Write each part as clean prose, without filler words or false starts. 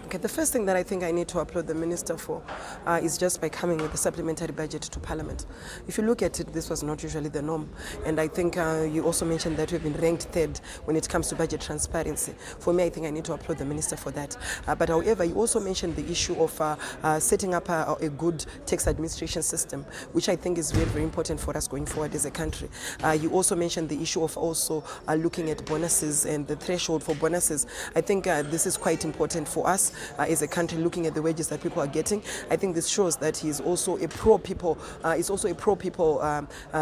Okay, the first thing that I think I need to applaud the minister for is just by coming with a supplementary budget to Parliament. If you look at it, this was not usually the norm. And I think you also mentioned that we've been ranked third when it comes to budget transparency. For me, I think I need to applaud the minister for that. But however, you also mentioned the issue of setting up a good tax administration system, which I think is very, very important for us going forward as a country. You also mentioned the issue of also looking at bonuses and the threshold for bonuses. I think this is quite important for us as a country, looking at the wages that people are getting. I think this shows that he is also a pro-people,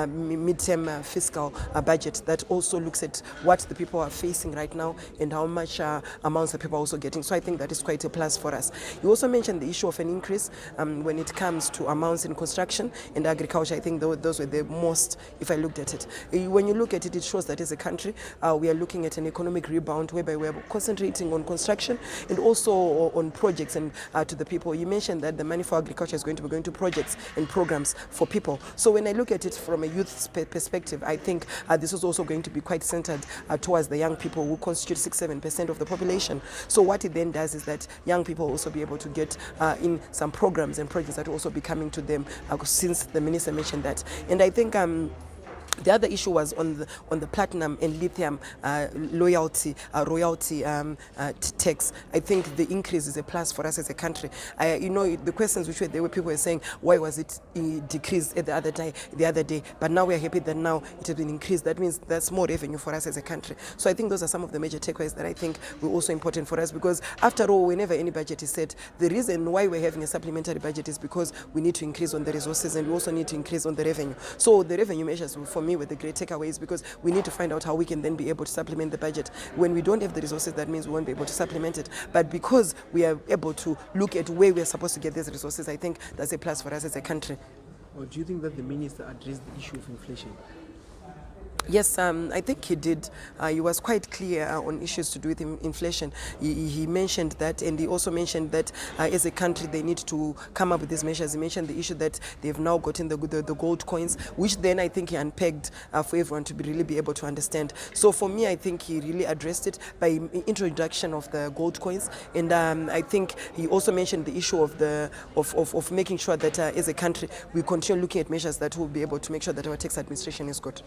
mid-term fiscal budget that also looks at what the people are facing right now and how much amounts that people are also getting. So I think that is quite a plus for us. You also mentioned the issue of an increase when it comes to amounts in construction and agriculture. I think those were the most, if I looked at it. When you look at it, it shows that as a country, we are looking at an economic rebound whereby we are concentrating on construction and also on projects and to the people. You mentioned that the money for agriculture is going to be going to projects and programs for people. So when I look at it from a youth perspective, I think this is also going to be quite centered towards the young people who constitute 6-7% of the population. So what it then does is that young people will also be able to get in some programs and projects that will also be coming to them since the minister mentioned that. And I think the other issue was on the platinum and lithium royalty tax. I think the increase is a plus for us as a country. The questions which were there, where people were saying, why was it decreased the other day? But now we are happy that now it has been increased. That means that's more revenue for us as a country. So I think those are some of the major takeaways that I think were also important for us, because after all, whenever any budget is set, the reason why we're having a supplementary budget is because we need to increase on the resources and we also need to increase on the revenue. So the revenue measures, for me, were the great takeaways, because we need to find out how we can then be able to supplement the budget. When we don't have the resources, that means we won't be able to supplement it. But because we are able to look at where we are supposed to get these resources, I think that's a plus for us as a country. Or do you think that the minister addressed the issue of inflation? Yes, I think he did. He was quite clear on issues to do with inflation. He mentioned that, and he also mentioned that as a country they need to come up with these measures. He mentioned the issue that they've now gotten the gold coins, which then I think he unpegged for everyone to really be able to understand. So for me, I think he really addressed it by introduction of the gold coins, and I think he also mentioned the issue of making sure that as a country we continue looking at measures that will be able to make sure that our tax administration is good.